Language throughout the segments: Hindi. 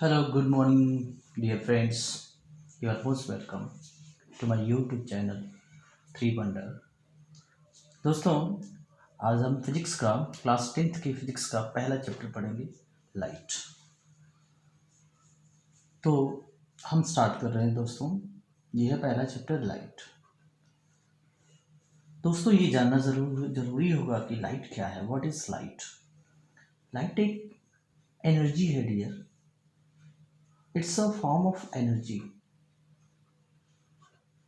Hello, good morning, dear friends. You are most welcome to my YouTube channel three wonder. दोस्तों, आज हम फिजिक्स का क्लास 10th की फिजिक्स का पहला चैप्टर पढ़ेंगे, लाइट। तो हम स्टार्ट कर रहे हैं दोस्तों। यह है पहला चैप्टर, लाइट। दोस्तों, ये जानना जरूरी होगा कि लाइट क्या है। What is light? लाइट एक एनर्जी है dear. It's a form of energy.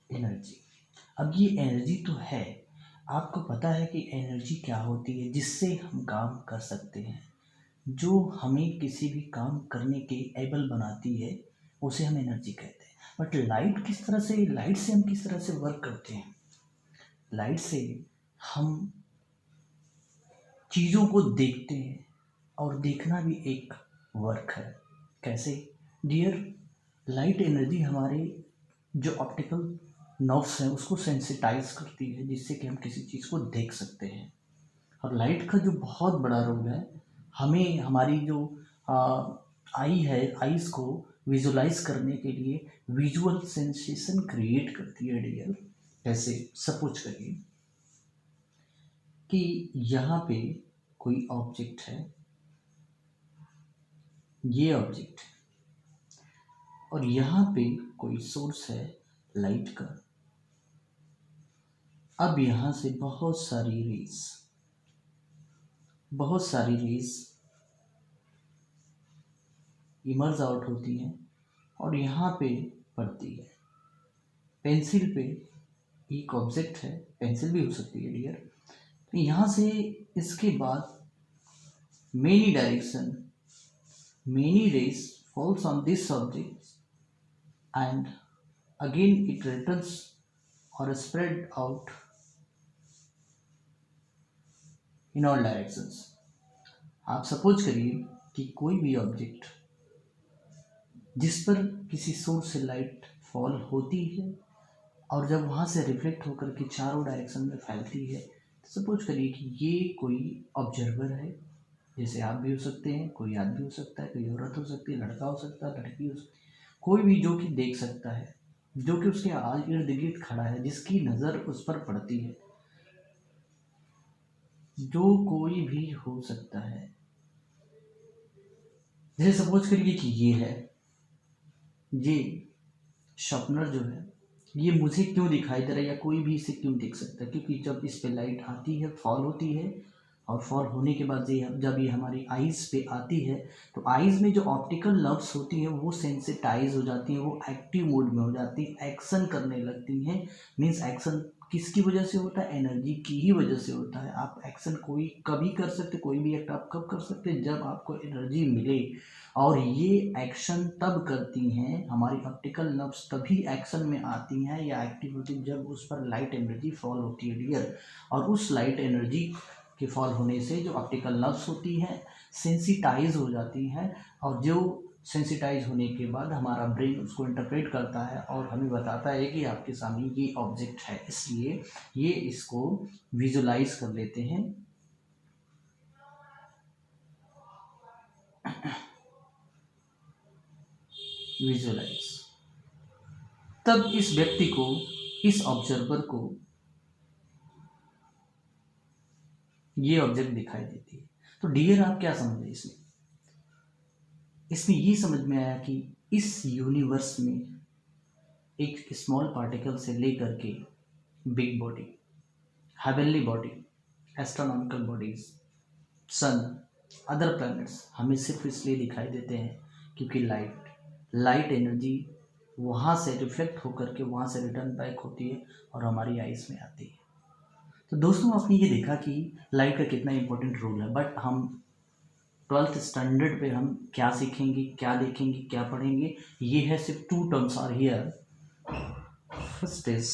Energy, अब ये एनर्जी तो है। आपको पता है कि एनर्जी क्या होती है जिससे हम काम कर सकते हैं, जो हमें किसी भी काम करने के एबल बनाती है, उसे हम एनर्जी कहते हैं। बट लाइट से हम किस तरह से वर्क करते हैं? लाइट से हम चीज़ों को देखते हैं, और देखना भी एक वर्क है। कैसे डियर? लाइट एनर्जी हमारे जो ऑप्टिकल नर्व्स हैं उसको सेंसिटाइज करती है, जिससे कि हम किसी चीज़ को देख सकते हैं। और लाइट का जो बहुत बड़ा रोल है, हमें हमारी जो आई है, आईज को विजुलाइज करने के लिए विजुअल सेंसेशन क्रिएट करती है डियर। जैसे सपोज करिए कि यहाँ पे कोई ऑब्जेक्ट है, ये ऑब्जेक्ट है, और यहाँ पे कोई सोर्स है लाइट का। अब यहाँ से बहुत सारी रेज इमर्ज आउट होती हैं और यहाँ पे पड़ती है। पेंसिल पे एक ऑब्जेक्ट है, पेंसिल भी हो सकती है डियर। तो यहाँ से इसके बाद many rays falls on this object, and again it returns or spread out in all directions। आप सपोज करिए कि कोई भी ऑब्जेक्ट जिस पर किसी सोर्स से लाइट फॉल होती है और जब वहाँ से रिफ्लेक्ट होकर के चारों डायरेक्शन में फैलती है, तो सपोज करिए कि ये कोई ऑब्जर्वर है। जैसे आप भी हो सकते हैं, कोई आदमी हो सकता है, कोई औरत हो सकती है, लड़का हो सकता है, लड़की हो सकती है, कोई भी जो कि देख सकता है, जो कि उसके इर्द गिर्द खड़ा है, जिसकी नज़र उस पर पड़ती है। जो कोई भी हो सकता है। जैसे सपोज करिए कि ये शार्पनर जो है, ये मुझे क्यों दिखाई दे रहा है, या कोई भी इसे क्यों देख सकता है? क्योंकि जब इस पे लाइट आती है, फॉल होती है, और फॉल होने के बाद जब ये हमारी आईज पे आती है, तो आईज में जो ऑप्टिकल नर्व्स होती हैं वो सेंसिटाइज हो जाती हैं, वो एक्टिव मोड में हो जाती है, एक्शन करने लगती हैं। मीन्स एक्शन किसकी वजह से होता है? एनर्जी की ही वजह से होता है। आप एक्शन कोई कभी कर सकते, कोई भी एक्ट आप कब कर सकते हैं? जब आपको एनर्जी मिले। और ये एक्शन तब करती हैं, हमारी ऑप्टिकल नर्व्स तभी एक्शन में आती हैं या एक्टिव होती हैं जब उस पर लाइट एनर्जी फॉल होती है डियर। और उस लाइट एनर्जी के फॉल होने से जो ऑप्टिकल नर्व्स होती हैं सेंसिटाइज हो जाती हैं, और जो सेंसिटाइज होने के बाद हमारा ब्रेन उसको इंटरप्रेट करता है और हमें बताता है कि आपके सामने ये ऑब्जेक्ट है, इसलिए ये इसको विजुलाइज कर लेते हैं। विजुलाइज, तब इस व्यक्ति को, इस ऑब्जर्वर को ये ऑब्जेक्ट दिखाई देती है। तो डियर आप क्या समझे इसमें ये समझ में आया कि इस यूनिवर्स में एक स्मॉल पार्टिकल से लेकर के big body, heavenly body, astronomical bodies, sun, other planets हमें सिर्फ इसलिए दिखाई देते हैं क्योंकि लाइट एनर्जी वहाँ से रिफ्लेक्ट होकर के वहाँ से रिटर्न बैक होती है और हमारी आइज में आती है। तो दोस्तों, आपने ये देखा कि लाइट का कितना इम्पोर्टेंट रोल है। बट हम 12th स्टैंडर्ड पे हम क्या सीखेंगे, क्या देखेंगे, क्या पढ़ेंगे? ये है सिर्फ 2 terms are here. First is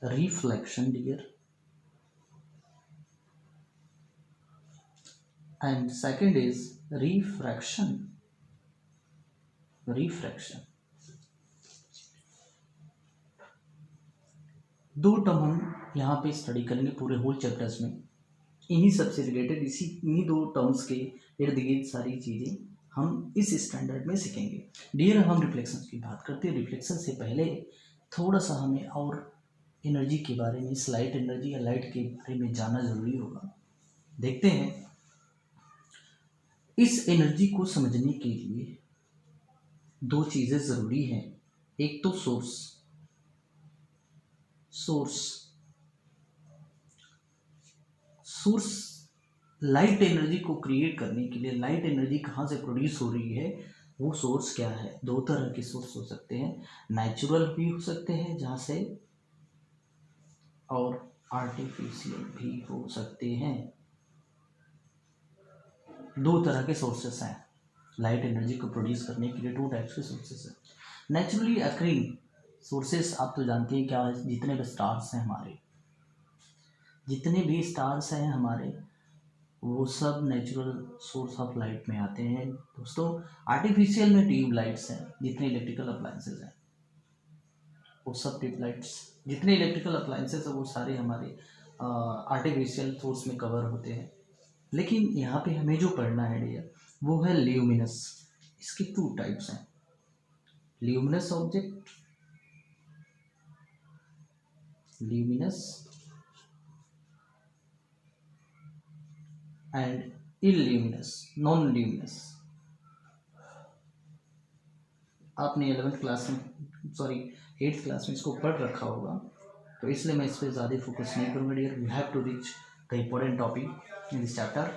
reflection dear, and second is refraction। दो टर्म हम यहाँ पे स्टडी करेंगे पूरे होल चैप्टर्स में। इन्हीं सबसे रिलेटेड इन्हीं दो टर्म्स के इर्द गिर्द सारी चीज़ें हम इस स्टैंडर्ड में सीखेंगे। डियर, हम रिफ्लेक्शन की बात करते हैं। रिफ्लेक्शन से पहले थोड़ा सा हमें और एनर्जी के बारे में, इस लाइट एनर्जी या लाइट के बारे में जानना ज़रूरी होगा। देखते हैं, इस एनर्जी को समझने के लिए दो चीज़ें ज़रूरी हैं। एक तो सोर्स लाइट एनर्जी को क्रिएट करने के लिए, लाइट एनर्जी कहाँ से प्रोड्यूस हो रही है, वो सोर्स क्या है। दो तरह के सोर्स हो सकते हैं, नेचुरल भी हो सकते हैं जहाँ से, और आर्टिफिशियल भी हो सकते हैं। दो तरह के सोर्सेस हैं लाइट एनर्जी को प्रोड्यूस करने के लिए, टू टाइप्स के सोर्सेस हैं। नेचुरली अकरिंग सोर्सेस आप तो जानते हैं क्या है। जितने भी स्टार्स हैं हमारे, वो सब नेचुरल सोर्स ऑफ लाइट में आते हैं दोस्तों। आर्टिफिशियल में ट्यूब लाइट्स हैं, जितने इलेक्ट्रिकल अप्लायंसेज हैं वो सब ट्यूब लाइट्स, जितने इलेक्ट्रिकल अप्लायंसेज हैं वो सारे हमारे आर्टिफिशियल सोर्स में कवर होते हैं। लेकिन यहाँ पे हमें जो पढ़ना है डियर, वो है ल्यूमिनस। इसके टू टाइप्स हैं, luminous object, luminous and illuminous, non luminous. आपने 11th क्लास में, सॉरी 8th क्लास में इसको पढ़ रखा होगा, तो इसलिए मैं इस पर ज़्यादा फोकस नहीं करूँगा dear. We have to reach the important topic in this chapter.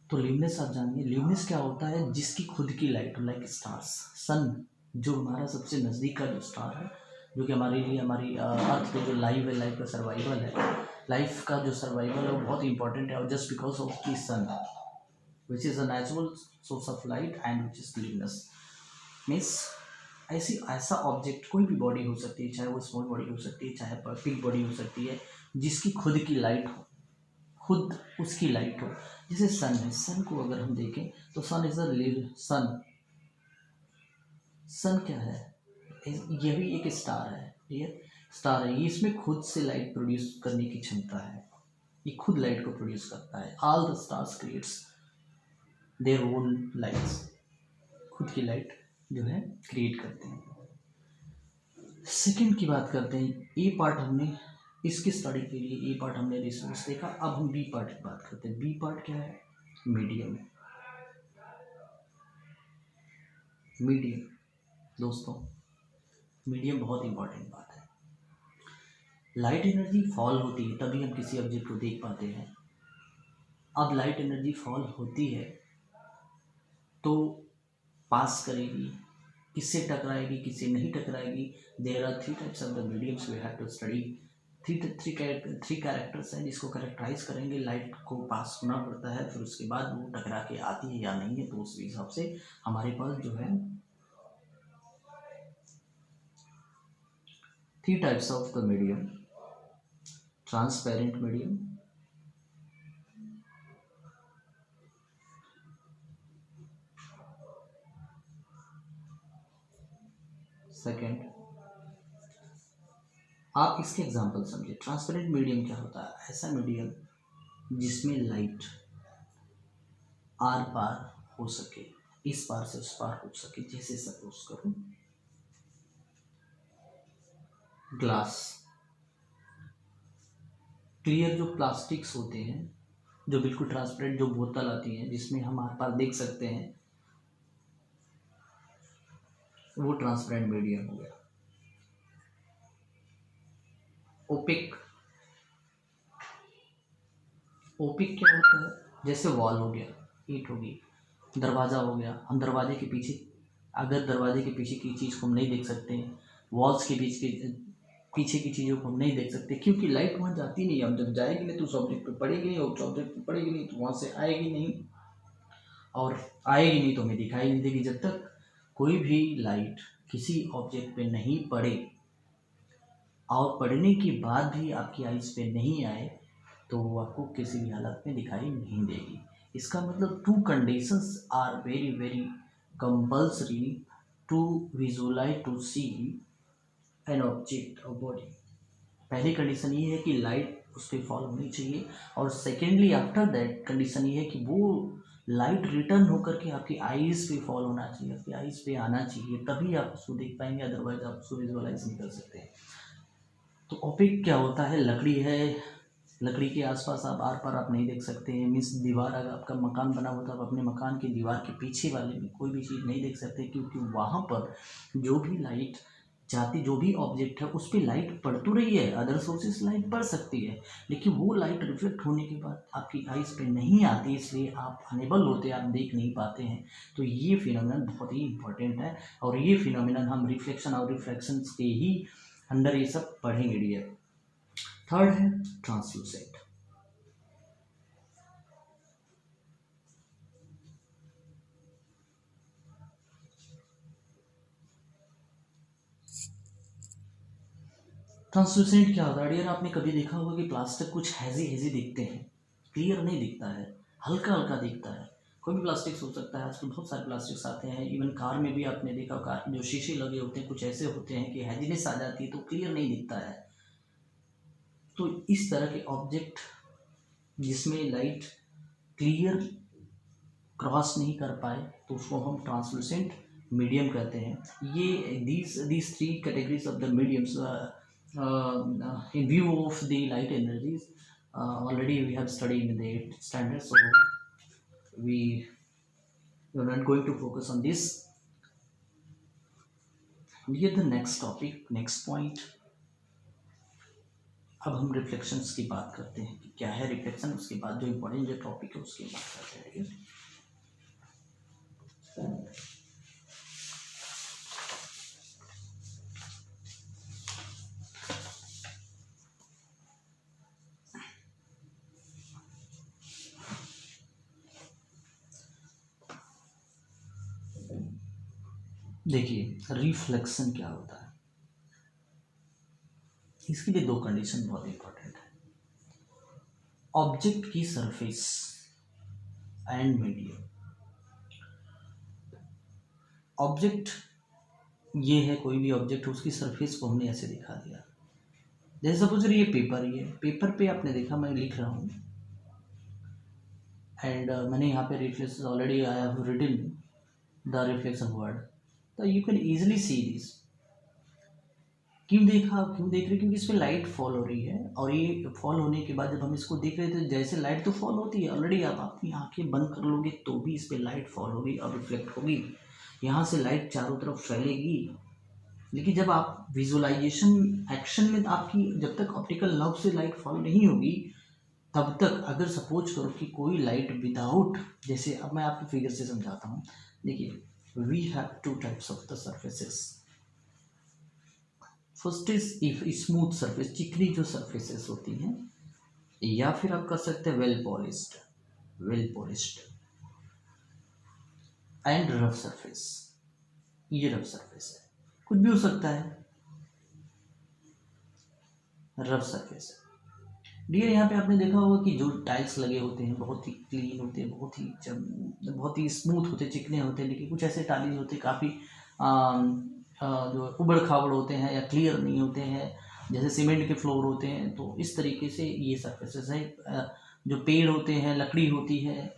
तो ल्यूमिनस आप जानिए, ल्यूमिनस क्या होता है, जिसकी खुद की लाइट हो, लाइक स्टार्स, सन, जो हमारा सबसे नज़दीक का जो स्टार है, जो कि हमारे लिए, हमारी अर्थ पे जो लाइफ है, लाइफ का सर्वाइवल है, लाइफ का जो सर्वाइवल है वो बहुत इंपॉर्टेंट है, और just because of the sun which is a natural source of light and which is luminous. Means ऐसा ऑब्जेक्ट, कोई भी बॉडी हो सकती है, चाहे वो स्मॉल बॉडी हो सकती है, चाहे बिग बॉडी हो सकती है, जिसकी खुद की लाइट हो, खुद उसकी लाइट हो। जैसे सन है, सन को अगर हम देखें तो सन इज अ सन क्या है, यह भी एक स्टार है। ये स्टार है, ये इसमें खुद से लाइट प्रोड्यूस करने की क्षमता है, ये खुद लाइट को प्रोड्यूस करता है। All the stars creates their own lights, खुद की लाइट जो है क्रिएट करते हैं। सेकंड की बात करते हैं। ए पार्ट हमने इसकी स्टडी के लिए, ए पार्ट हमने रिसोर्स देखा। अब हम बी पार्ट की बात करते हैं। बी पार्ट क्या है, मीडियम। मीडियम दोस्तों, मीडियम बहुत इंपॉर्टेंट बात है। लाइट एनर्जी फॉल होती है तभी हम किसी ऑब्जेक्ट को देख पाते हैं। अब लाइट एनर्जी फॉल होती है तो पास करेगी, किससे टकराएगी, किससे नहीं टकराएगी। There are three types of the mediums we have to study. Three characters हैं जिसको कैरेक्टराइज करेंगे। लाइट को पास होना पड़ता है, फिर उसके बाद वो टकरा के आती है या नहीं है, तो उस हिसाब से हमारे पास जो है three types of the medium. Transparent medium, second, आप इसके एग्जाम्पल समझिए। ट्रांसपेरेंट मीडियम क्या होता है, ऐसा मीडियम जिसमें लाइट आर पार हो सके, इस पार से उस पार हो सके। जैसे सपोज करो ग्लास, क्लियर जो प्लास्टिक्स होते हैं, जो बिल्कुल ट्रांसपेरेंट जो बोतल आती है जिसमें हम आर पार देख सकते हैं, वो ट्रांसपेरेंट मीडियम हो गया। ओपिक, ओपिक क्या होता है, जैसे वॉल हो गया, ईंट होगी, दरवाज़ा हो गया। हम दरवाजे के पीछे, अगर दरवाजे के पीछे की चीज़ को हम नहीं देख सकते हैं, वॉल्स के पीछे की चीज़ों को हम नहीं देख सकते, क्योंकि लाइट वहाँ जाती नहीं है। हम जब जाएगी नहीं तो उस ऑब्जेक्ट पे पड़ेगी नहीं, और उस ऑब्जेक्ट पे पड़ेगी नहीं तो वहाँ से आएगी नहीं, और आएगी नहीं तो हमें दिखाई नहीं देगी। जब तक कोई भी लाइट किसी ऑब्जेक्ट पे नहीं पड़े और पढ़ने के बाद भी आपकी आइज़ पे नहीं आए, तो वो आपको किसी भी हालत में दिखाई नहीं देगी। इसका मतलब two conditions are very very compulsory to visualise, to see an object और बॉडी। पहली कंडीशन ये है कि लाइट उस पर फॉल होनी चाहिए, और सेकेंडली आफ्टर दैट कंडीशन ये है कि वो लाइट रिटर्न होकर के आपकी आईज पे फॉल होना चाहिए, आपकी आईज पे आना चाहिए, तभी आप उसको देख पाएंगे, अदरवाइज आप उसको विजुअलाइज नहीं कर सकते। तो ओपेक क्या होता है? लकड़ी है, लकड़ी के आसपास आप आर पार आप नहीं देख सकते हैं। मीन्स दीवार, अगर आपका मकान बना हुआ तो आप अपने मकान की दीवार के पीछे वाले में कोई भी चीज़ नहीं देख सकते, क्योंकि वहाँ पर जो भी लाइट जाती, जो भी ऑब्जेक्ट है उस पर लाइट पड़ तो रही है, अदर सोर्सेस लाइट पड़ सकती है, लेकिन वो लाइट रिफ्लेक्ट होने के बाद आपकी आइज़ पे नहीं आती, इसलिए आप अनेबल होते हैं, आप देख नहीं पाते हैं। तो ये फिनोमिनन बहुत ही इंपॉर्टेंट है, और ये फिनोमिनन हम रिफ्लेक्शन और रिफ्रैक्शन के ही अंडर ये सब पढ़ेंगे डियर। थर्ड है ट्रांसलूसेंट। ट्रांसलूसेंट क्या होता है डियर? आपने कभी देखा होगा कि प्लास्टिक कुछ हैजी हैजी दिखते हैं, क्लियर नहीं दिखता है, हल्का हल्का दिखता है। कोई भी प्लास्टिक्स हो सकता है, आजकल बहुत सारे प्लास्टिक्स आते हैं, इवन कार में भी आपने देखा, कार में जो शीशे लगे होते हैं कुछ ऐसे होते हैं कि हैजीनेस आ जाती है तो क्लियर नहीं दिखता है। तो इस तरह के ऑब्जेक्ट जिसमें लाइट क्लियर क्रॉस नहीं कर पाए तो उसको हम ट्रांसलूसेंट मीडियम कहते हैं। ये these three categories of the mediums in view of the light energies already we have studied in the 8th standard, so we are not going to focus on this. Here the next topic, next point, अब हम रिफ्लेक्शंस की बात करते हैं कि क्या है रिफ्लेक्शन, उसके बाद जो इम्पोर्टेंट जो टॉपिक है उसकी बात करते हैं। देखिए रिफ्लेक्शन क्या होता है, इसके लिए दो कंडीशन बहुत इंपॉर्टेंट है। ऑब्जेक्ट की सरफेस एंड मीडियम। ऑब्जेक्ट ये है, कोई भी ऑब्जेक्ट, उसकी सरफेस को हमने ऐसे दिखा दिया, जैसे सपोज ये पेपर पे आपने देखा मैं लिख रहा हूँ, एंड मैंने यहाँ पे reflection already I have written the reflection word, तो you can easily see this. क्यों देख रहे? क्योंकि इस पर लाइट फॉल हो रही है, और ये फॉल होने के बाद जब हम इसको देख रहे थे, जैसे लाइट तो फॉल होती है ऑलरेडी, आप अपनी आंखें बंद कर लोगे तो भी इस पर लाइट फॉल होगी और रिफ्लेक्ट होगी, यहाँ से लाइट चारों तरफ फैलेगी। लेकिन जब आप विजुअलाइजेशन एक्शन में, आपकी जब तक ऑप्टिकल नर्व से लाइट फॉल नहीं होगी तब तक, अगर सपोज करो कि कोई लाइट विदाउट, जैसे अब मैं आपको फिगर से समझाता हूँ। देखिए we have two types of the surfaces. First is if smooth surface, चिकनी जो सरफेसेस होती हैं, या फिर आप कर सकते हैं well polished and rough surface. ये रफ सरफेस है, कुछ भी हो सकता है, रफ सरफेस है डियर। यहाँ पे आपने देखा होगा कि जो टाइल्स लगे होते हैं बहुत ही क्लीन होते हैं, बहुत ही स्मूथ होते हैं, चिकने होते हैं, लेकिन कुछ ऐसे टाइल्स होते हैं काफ़ी जो उबड़ खाबड़ होते हैं या क्लियर नहीं होते हैं, जैसे सीमेंट के फ्लोर होते हैं। तो इस तरीके से ये सरफेसेस है। जो पेड़ होते हैं, लकड़ी होती है,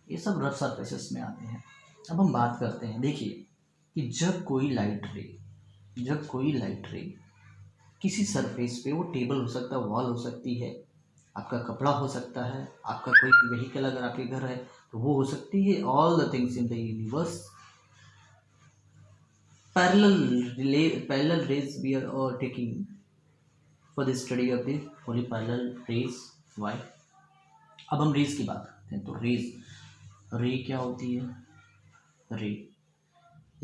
ये सब रफ सरफेसेस में आते हैं। अब हम बात करते हैं, देखिए कि जब कोई लाइट रे किसी सरफेस पे, वो टेबल हो सकता है, वॉल हो सकती है, आपका कपड़ा हो सकता है, आपका कोई व्हीकल अगर आपके घर है तो वो हो सकती है, all the things in the universe parallel rays we are taking for the study of the holy parallel rays. Why? अब हम रेज की बात करते हैं। तो रे क्या होती है? रे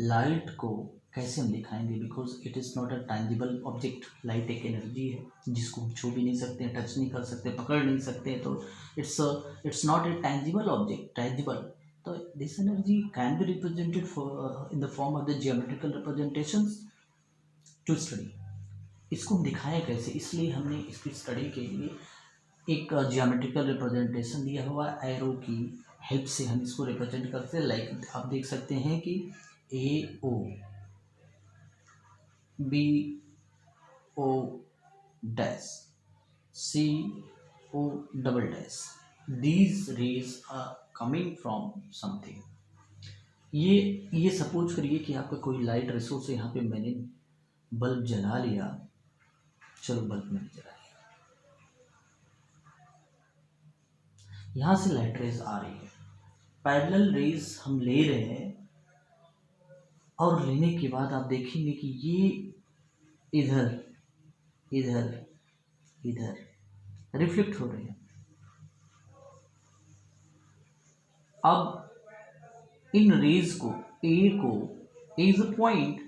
लाइट को कैसे हम दिखाएंगे? Because it is not a tangible object. Light एक एनर्जी है जिसको हम छू भी नहीं सकते, टच नहीं कर सकते, पकड़ नहीं सकते, तो it's not a tangible object, tangible. So this energy can be represented in the form of the geometrical representations to study. इसको हम दिखाएं कैसे? इसलिए हमने इसकी स्टडी के लिए एक जियोमेट्रिकल रिप्रेजेंटेशन दिया हुआ, एरो की हेल्प से हम इसको रिप्रेजेंट करते हैं। लाइक आप देख सकते हैं कि AO BO dash CO double dash, these rays are coming from something. ये सपोज करिए कि आपका कोई लाइट रिसोर्स है, यहाँ पे मैंने बल्ब जला लिया, चलो बल्ब मैंने जला लिया, यहाँ से लाइट रेज आ रही है, पैरेलल रेज हम ले रहे हैं, और लेने के बाद आप देखेंगे कि ये इधर इधर इधर रिफ्लेक्ट हो रहे हैं। अब इन रेज को ए इज अ पॉइंट,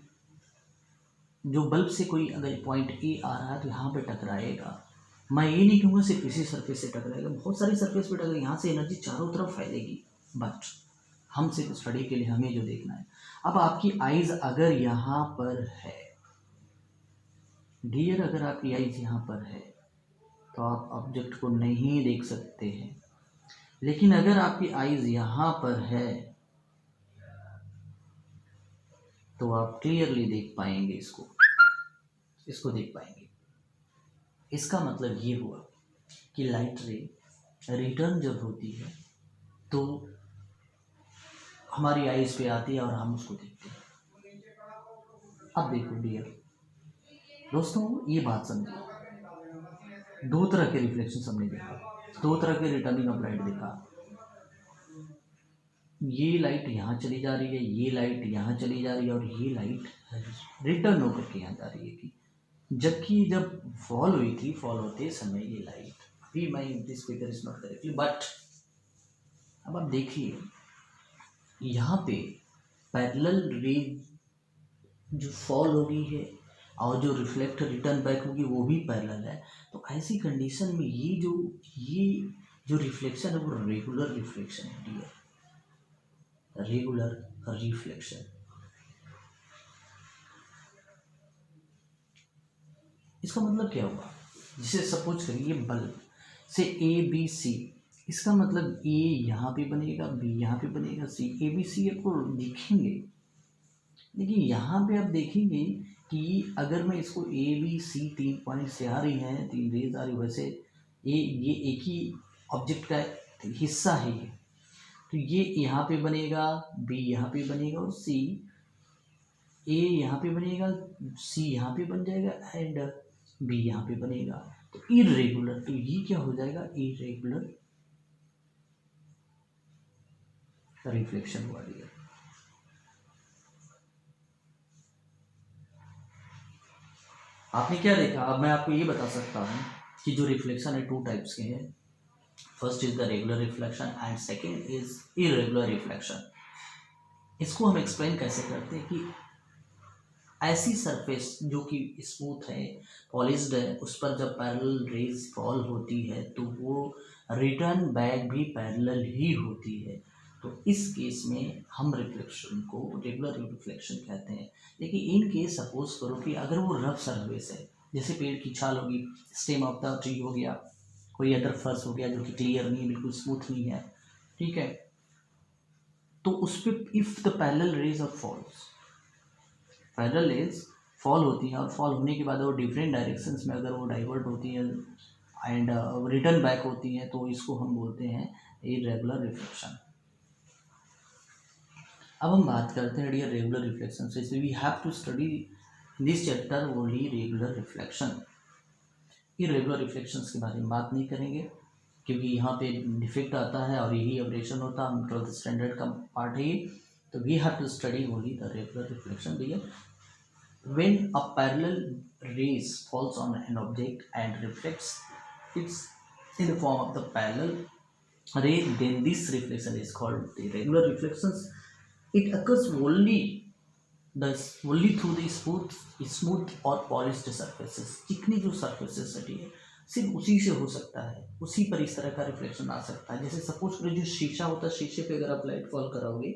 जो बल्ब से कोई अगर पॉइंट ए आ रहा है तो यहाँ पे टकराएगा। मैं ये नहीं कहूँगा सिर्फ इसी सरफेस से टकराएगा, बहुत सारी सरफेस पे टकराएगा, यहाँ से एनर्जी चारों तरफ फैलेगी। बट हम सिर्फ स्टडी के लिए हमें जो देखना है, अब आपकी आइज अगर यहाँ पर है डियर, अगर आपकी आइज यहाँ पर है तो आप ऑब्जेक्ट को नहीं देख सकते हैं, लेकिन अगर आपकी आइज यहाँ पर है तो आप क्लियरली देख पाएंगे, इसको देख पाएंगे। इसका मतलब ये हुआ कि लाइट रे रिटर्न जब होती है तो हमारी आइज पे आती है और हम उसको देखते हैं। अब देखो डियर दोस्तों, ये बात समझो, दो तरह के रिफ्लेक्शन हमने देखा, दो तरह के रिटर्निंग ऑफ लाइट देखा। ये लाइट यहाँ चली जा रही है, ये लाइट यहाँ चली जा रही है, और ये लाइट रिटर्न होकर के यहाँ जा रही है। जबकि जब फॉल हुई थी, फॉल होते समय ये लाइट, अभी मैं this figure is not correctly, but अब आप देखिए यहाँ पे पैरेलल रे जो फॉल हो रही है और जो रिफ्लेक्ट रिटर्न बैक होगी वो भी पैरेलल है। तो ऐसी कंडीशन में ये जो रिफ्लेक्शन है वो रेगुलर रिफ्लेक्शन है डियर, रेगुलर रिफ्लेक्शन। इसका मतलब क्या हुआ, जिसे सपोज करिए बल्ब से ABC, इसका मतलब A यहाँ पे बनेगा, B यहाँ पे बनेगा, C ABC आपको दिखेंगे। लेकिन यहाँ पे आप देखेंगे कि अगर मैं इसको ABC 3 पॉइंट से आ रही हैं, 3 रेज आ रही, वैसे ये एक ही ऑब्जेक्ट का हिस्सा है ये, तो ये यहाँ पे बनेगा, B यहाँ पे बनेगा, और C A यहाँ पे बनेगा, C यहाँ पे बन जाएगा, एंड B यहाँ पे बनेगा। तो इरेगुलर, तो ये क्या हो जाएगा, इरेगुलर रिफ्लेक्शन हुआ डियर। आपने क्या देखा, अब मैं आपको ये बता सकता हूँ कि जो रिफ्लेक्शन है 2 टाइप्स के हैं। First is the regular reflection and second is irregular reflection. इसको हम एक्सप्लेन कैसे करते हैं कि ऐसी सरफेस जो कि स्मूथ है, पॉलिश्ड है, उस पर जब पैरेलल रेज फॉल होती है तो वो रिटर्न बैक भी पैरेलल ही होती है। तो इस केस में हम रिफ्लेक्शन को रेगुलर रिफ्लेक्शन कहते हैं। लेकिन इन केस सपोज करो कि अगर वो रफ सरफेस है, जैसे पेड़ की छाल होगी, स्टेम ऑफ द ट्री हो गया, कोई अदर फर्श हो गया जो कि क्लियर नहीं है, बिल्कुल स्मूथ नहीं है, ठीक है, तो उस पर if the parallel rays of falls, parallel rays fall होती हैं और फॉल होने के बाद वो डिफरेंट डायरेक्शंस में अगर वो डाइवर्ट होती हैं एंड रिटर्न बैक होती हैं, तो इसको हम बोलते हैं इरेगुलर रिफ्लेक्शन। अब हम बात करते हैं डियर रेगुलर रिफ्लेक्शन से। We have to study this chapter only regular reflection. Irregular reflections के बारे में बात नहीं करेंगे क्योंकि यहाँ पे डिफेक्ट आता है और यही एब्रेशन होता है, 12th स्टैंडर्ड का पार्ट है ये। तो we have to study only the regular reflection dear. When a parallel rays falls on an object and reflects it's in the form of the parallel ray, then this reflection is called the regular reflections. It occurs only through the smooth or polished surfaces. चिकनी जो surfaces है सिर्फ उसी से हो सकता है, उसी पर इस तरह का रिफ्लेक्शन आ सकता है। जैसे सपोज करो जो शीशा होता है, शीशे पे अगर आप लाइट फॉल कराओगे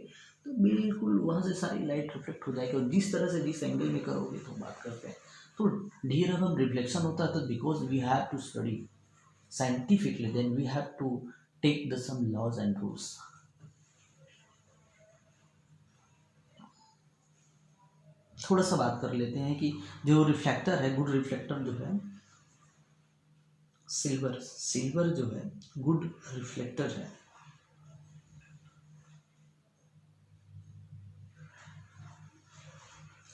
तो बिल्कुल वहाँ से सारी लाइट रिफ्लेक्ट हो जाएगी, और जिस तरह से जिस एंगल में करोगे तो बात करते हैं। तो डियर अब हम रिफ्लेक्शन होता है तो because we have to study scientifically, then we have to take the some laws and rules. थोड़ा सा बात कर लेते हैं कि जो रिफ्लेक्टर है, गुड रिफ्लेक्टर जो है, सिल्वर जो है गुड रिफ्लेक्टर है।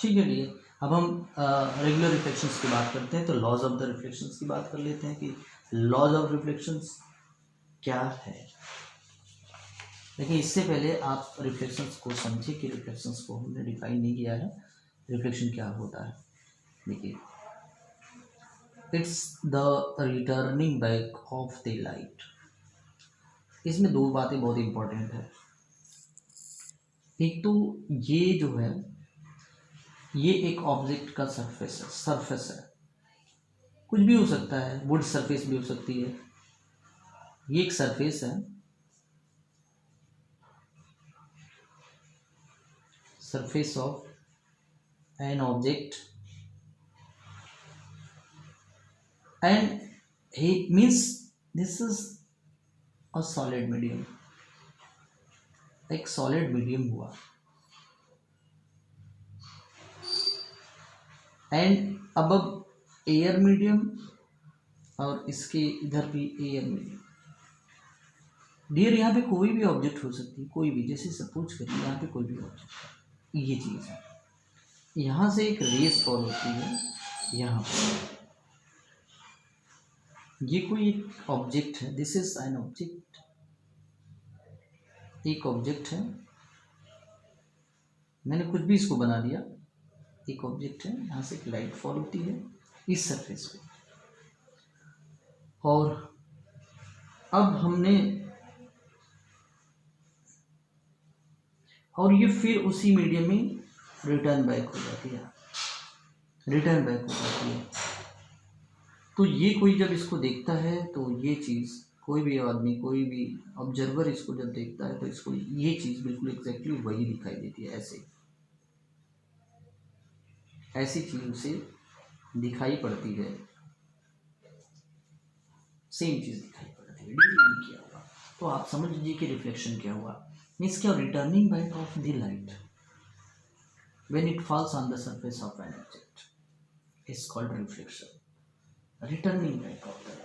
ठीक है ठीक है। अब हम रेगुलर रिफ्लेक्शंस की बात करते हैं, तो लॉज ऑफ द रिफ्लेक्शंस की बात कर लेते हैं कि लॉज ऑफ रिफ्लेक्शंस क्या है। देखिए इससे पहले आप रिफ्लेक्शंस को समझिए कि रिफ्लेक्शंस को हमने डिफाइन नहीं किया है, रिफ्लेक्शन क्या होता है। देखिए it's the returning back of the light. इसमें दो बातें बहुत इंपॉर्टेंट है। एक तो ये जो है ये एक ऑब्जेक्ट का सरफेस है, कुछ भी हो सकता है, वुड सरफेस भी हो सकती है। ये एक सरफेस है, surface of an object, and he means this is a solid medium, एक सॉलिड मीडियम हुआ। एंड अब एयर मीडियम, और इसके इधर भी एयर मीडियम। डियर यहाँ पे कोई भी ऑब्जेक्ट हो सकती है, कोई भी, जैसे सपोज करिए यहाँ पे कोई भी ऑब्जेक्ट, ये चीज़ है, यहाँ से एक रेस फॉल होती है यहाँ पर। ये कोई एक ऑब्जेक्ट है, दिस इज एन ऑब्जेक्ट, एक ऑब्जेक्ट है, मैंने कुछ भी इसको बना दिया, एक ऑब्जेक्ट है, यहाँ से एक लाइट फॉल होती है इस सरफेस पे, और अब हमने, और ये फिर उसी मीडियम में रिटर्न बैक हो जाती है, रिटर्न बैक हो जाती है। तो ये कोई जब इसको देखता है तो ये चीज़, कोई भी आदमी, कोई भी ऑब्जर्वर इसको जब देखता है तो इसको ये चीज़ बिल्कुल एग्जैक्टली वही दिखाई देती है, ऐसे ऐसी चीज़ उसे दिखाई पड़ती है, सेम चीज़ दिखाई पड़ती है। डिफरेंट क्या हुआ, तो आप समझ लीजिए कि रिफ्लेक्शन क्या हुआ। मीन्स क्या, returning back of the light when it falls on the surface of an object is called reflection, returning back of the light.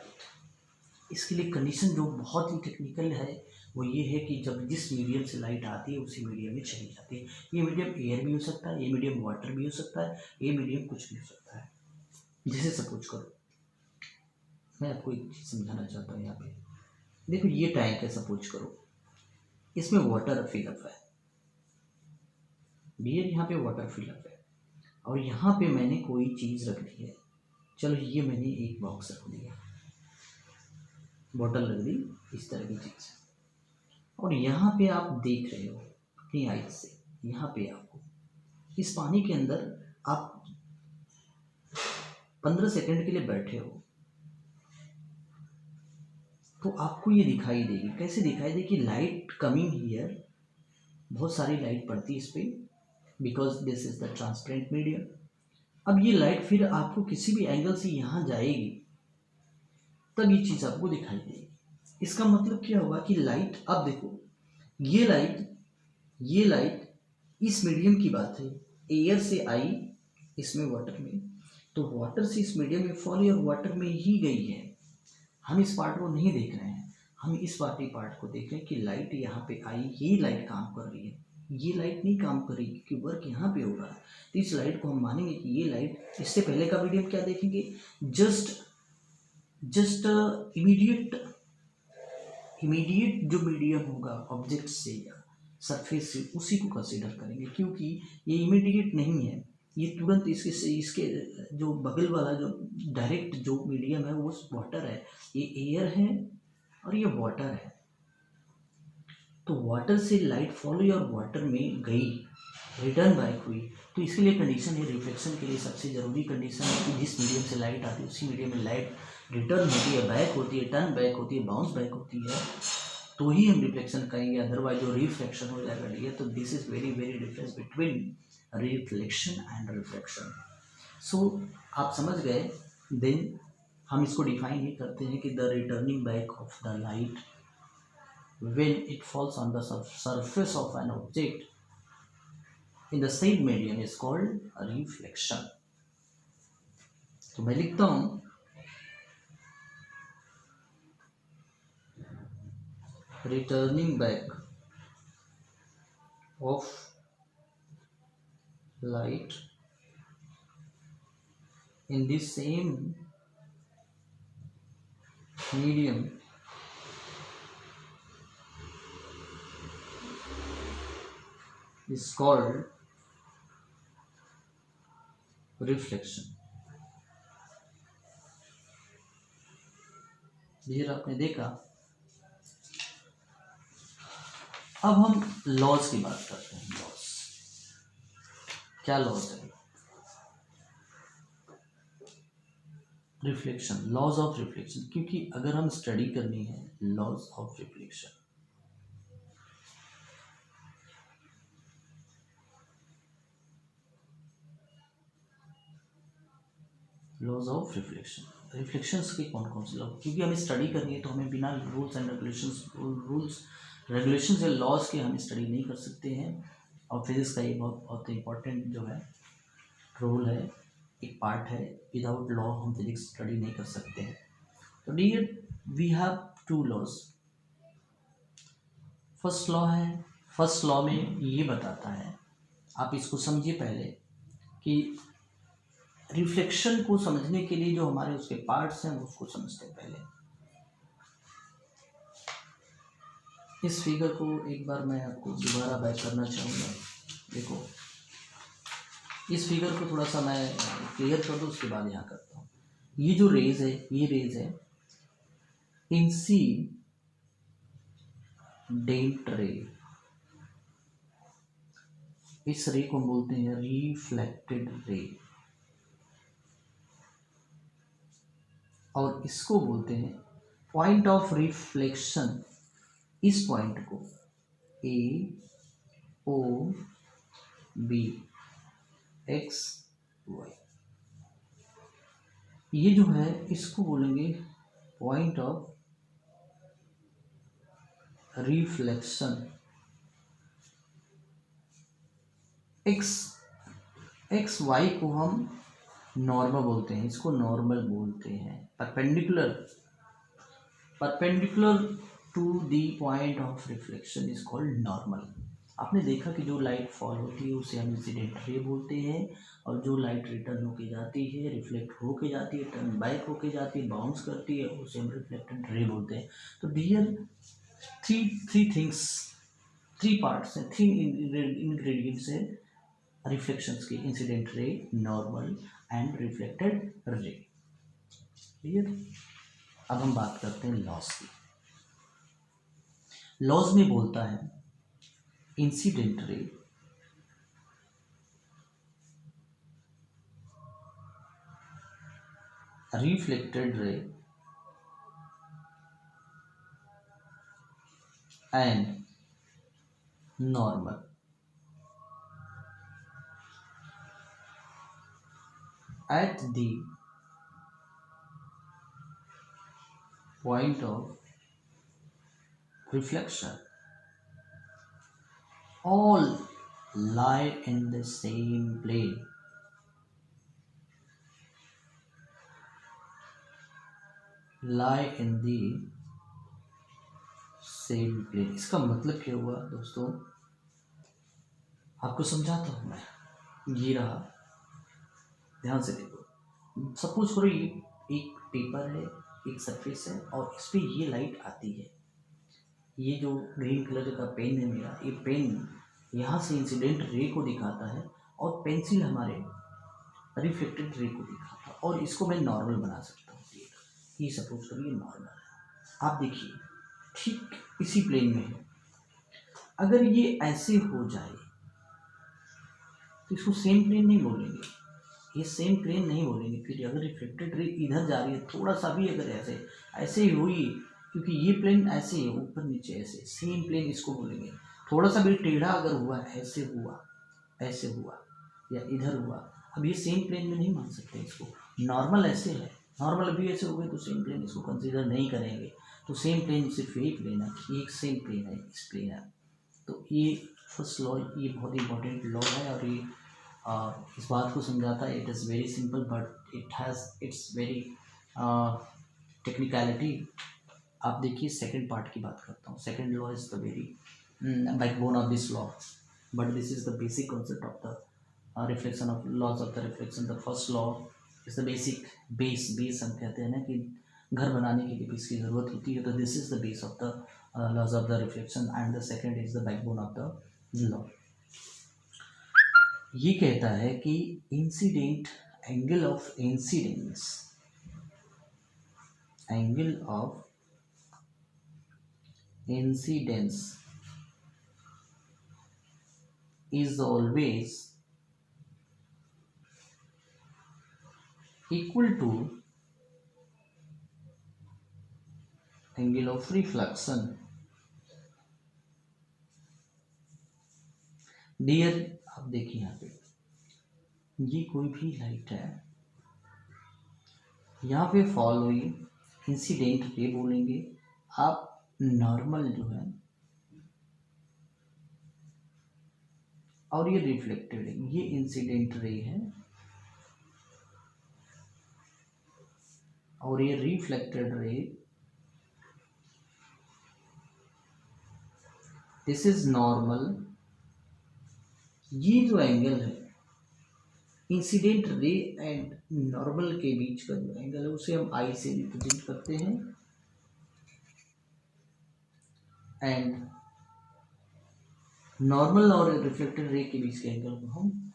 इसके लिए कंडीशन जो बहुत ही टेक्निकल है वो ये है कि जब जिस मीडियम से लाइट आती है उसी मीडियम में चली जाती है। ये मीडियम एयर भी हो सकता है, ये मीडियम वाटर भी हो सकता है, ये मीडियम कुछ भी हो सकता है। जैसे सपोज करो, मैं आपको एक चीज़ समझाना चाहता हूँ। यहाँ पे देखो, ये टैंक है, सपोज करो इसमें वाटर फिलअप है, बियर यहाँ पे वाटर फिलअप है, और यहाँ पे मैंने कोई चीज़ रख दी है। चलो ये मैंने एक बॉक्स रख दिया, बॉटल रख दी, इस तरह की चीज़, और यहाँ पे आप देख रहे हो अपनी आइज से, यहाँ पे आपको इस पानी के अंदर आप 15 सेकंड के लिए बैठे हो तो आपको ये दिखाई देगी। कैसे दिखाई देगी? लाइट कमिंग हियर, बहुत सारी लाइट पड़ती है इस पर, because this is the transparent medium. अब ये लाइट फिर आपको किसी भी एंगल से यहाँ जाएगी, तब ये चीज़ आपको दिखाई देगी। इसका मतलब क्या हुआ कि लाइट, अब देखो ये लाइट इस मीडियम की बात है, एयर से आई इसमें वाटर में, तो वाटर से इस मीडियम में फॉली और वाटर में ही गई है। हम इस पार्ट को नहीं देख रहे हैं, हम इस पार्ट को देख रहे हैं कि लाइट यहाँ पे आई, ये लाइट काम कर रही है, ये लाइट नहीं काम कर रही क्योंकि वर्क यहाँ पे हो रहा है। तो इस लाइट को हम मानेंगे कि ये लाइट, इससे पहले का मीडियम क्या देखेंगे, जस्ट इमीडिएट जो मीडियम होगा ऑब्जेक्ट से या सरफेस से, उसी को कंसिडर करेंगे, क्योंकि ये इमीडिएट नहीं है, ये तुरंत इसके जो बगल वाला जो डायरेक्ट जो मीडियम है वो वाटर है, ये एयर है और ये वाटर है। तो वाटर से लाइट फॉल हुई और वाटर में गई, रिटर्न बैक हुई। तो इसके लिए कंडीशन है, रिफ्लेक्शन के लिए सबसे ज़रूरी कंडीशन है कि जिस मीडियम से लाइट आती है उसी मीडियम में लाइट रिटर्न होती है, बैक होती है, टर्न बैक होती है, बाउंस बैक होती है, तो ही हम रिफ्लेक्शन कहेंगे, अदरवाइज जो रिफ्लेक्शन हो जाएगा डियर। तो this is very very difference between reflection and refraction. So आप समझ गए। देन हम इसको डिफाइन ही करते हैं कि the returning back of the light when it falls on the surface of an object in the same medium is called reflection। तो मैं लिखता हूं, returning back of light in the same medium is called reflection. ये आपने देखा। अब हम लॉज की बात करते हैं। लॉज क्या लॉज है? रिफ्लेक्शन, लॉज ऑफ रिफ्लेक्शन, क्योंकि अगर हम स्टडी करनी है laws of reflection, laws of reflection, reflections के कौन कौन से लॉ, क्योंकि हमें स्टडी करनी है तो हमें बिना रूल्स एंड रेगुलेशंस या लॉज के हम स्टडी नहीं कर सकते हैं। और फिजिक्स का ये बहुत बहुत इम्पोर्टेंट जो है रोल है, एक पार्ट है। विदाउट लॉ हम फिजिक्स स्टडी नहीं कर सकते हैं। तो dear we have to laws. First law है, फर्स्ट लॉ में ये बताता है, आप इसको समझिए पहले, कि रिफ्लेक्शन को समझने के लिए जो हमारे उसके पार्ट्स हैं उसको समझते हैं पहले। इस फिगर को एक बार मैं आपको दोबारा बैक करना चाहूँगा। देखो, इस फिगर को थोड़ा सा मैं क्लियर कर दूँ, उसके बाद यहाँ करता हूँ। ये जो रेज है, ये रेज है इंसिडेंट रे। इस रे को बोलते हैं रिफ्लेक्टेड रे, और इसको बोलते हैं पॉइंट ऑफ रिफ्लेक्शन। इस पॉइंट को A O B X Y, ये जो है इसको बोलेंगे point of reflection. X Y को हम नॉर्मल बोलते हैं, इसको नॉर्मल बोलते हैं। Perpendicular to the point of reflection is called normal. आपने देखा कि जो लाइट फॉल होती है उसे हम इंसिडेंट रे बोलते हैं, और जो लाइट रिटर्न होके जाती है, रिफ्लेक्ट होके जाती है, टर्न बैक होके जाती है, बाउंस करती है, उसे हम रिफ्लेक्टेड रे बोलते हैं। तो dear three things, three parts हैं, थ्री इंग्रेडिएंट्स हैं रिफ्लेक्शंस के: incident ray, normal and reflected ray. Clear? अब हम बात करते हैं लॉज की। लॉज में बोलता है incident ray reflected ray and normal at the point of reflection all lie in the same plane. Lie in the same plane। इसका मतलब क्या हुआ दोस्तों, आपको समझाता हूँ मैं। ये रहा, ध्यान से देखो। सपोज करो ये एक पेपर है, एक सरफेस है, और इस पे ये लाइट आती है। ये जो ग्रीन कलर का पेन है मेरा, ये पेन यहाँ से इंसिडेंट रे को दिखाता है, और पेंसिल हमारे रिफ्लेक्टेड रे को दिखाता है, और इसको मैं नॉर्मल बना सकता हूँ। ये सपोज करो ये नॉर्मल है। आप देखिए ठीक इसी प्लेन में है। अगर ये ऐसे हो जाए तो इसको सेम प्लेन नहीं बोलेंगे, ये सेम प्लेन नहीं बोलेंगे। फिर अगर रिफ्लेक्टेड रे इधर जा रही है, थोड़ा सा भी अगर ऐसे ऐसे ही हुई, क्योंकि ये प्लेन ऐसे है, ऊपर नीचे ऐसे, सेम प्लेन इसको बोलेंगे। थोड़ा सा भी टेढ़ा अगर हुआ, ऐसे हुआ, ऐसे हुआ, या इधर हुआ, अब ये सेम प्लेन में नहीं मान सकते इसको। नॉर्मल ऐसे है, नॉर्मल भी ऐसे हो गए तो सेम प्लेन इसको कंसीडर नहीं करेंगे। तो सेम प्लेन सिर्फ एक प्लेन है, एक सेम प्लेन है, इस प्लेन है। तो ये फर्स्ट लॉ, ये बहुत इंपॉर्टेंट लॉ है, और ये इस बात को समझाता है। It is very simple but it has its very technicality. आप देखिए सेकंड पार्ट की बात करता हूँ। Second law is the very backbone of this law, but this is the basic concept of the reflection of laws of the reflection. The first law is the basic base हम कहते हैं ना कि घर बनाने के लिए बेस की ज़रूरत होती है, तो this is the base of the laws of the reflection and the second is the backbone of the law. ये कहता है कि incident angle of incidence, angle of incidence is always equal to angle of reflection। Dear आप देखिए यहाँ पे ये कोई भी लाइट है, यहाँ पे फॉल हुई, इंसिडेंट रे बोलेंगे आप, नॉर्मल जो है और ये रिफ्लेक्टेड है, ये इंसिडेंट रे है और ये reflected ray, this is normal. ये जो एंगल है इंसिडेंट रे एंड नॉर्मल के बीच का जो एंगल है उसे हम आई से रिप्रेजेंट करते हैं एंड नॉर्मल और रिफ्लेक्टेड रे के बीच के एंगल को हम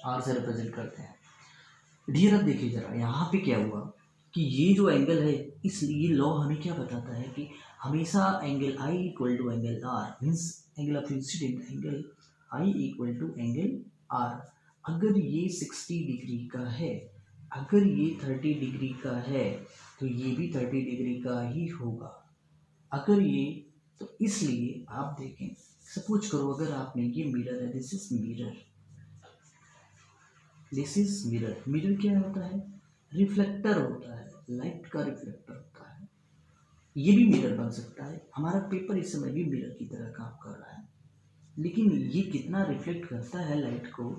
आर से रिप्रेजेंट करते हैं। डियर अब देखिए जरा यहाँ पे क्या हुआ कि ये जो एंगल है, इसलिए लॉ हमें क्या बताता है कि हमेशा angle I equal to angle R, means angle of incident angle I equal to angle R. अगर ये 60 डिग्री का है, अगर ये 30 डिग्री का है तो ये भी 30 डिग्री का ही होगा। अगर ये, तो इसलिए आप देखें, सपोज करो अगर आपने ये मिरर है, this is mirror, this is mirror. Mirror क्या होता है? रिफ्लेक्टर होता है, लाइट का रिफ्लेक्टर होता है। ये भी मिरर बन सकता है, हमारा पेपर इस समय भी मिरर की तरह काम कर रहा है, लेकिन ये कितना रिफ्लेक्ट करता है लाइट को,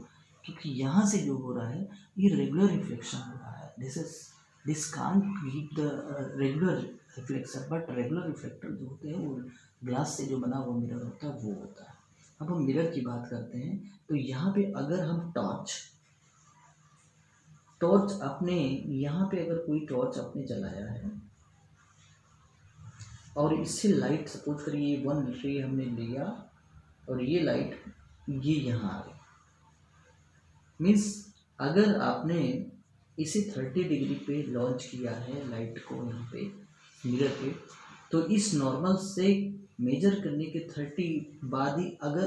क्योंकि यहाँ से जो हो रहा है ये रेगुलर रिफ्लेक्शन हो रहा है। This can't give the regular reflection, but regular reflector जो होते हैं वो ग्लास से जो बना हुआ मिरर होता है वो होता है। अब हम मिरर की बात करते हैं, तो यहाँ पे अगर हम टॉर्च अपने, यहाँ पे अगर कोई टॉर्च आपने जलाया है और इससे लाइट, सपोज करिए 1 रे हमने लिया और ये लाइट ये यहाँ आ गई, मीन्स अगर आपने इसे 30 डिग्री पे लॉन्च किया है लाइट को यहाँ पे मिरर पे, तो इस नॉर्मल से मेजर करने के 30 बाद ही अगर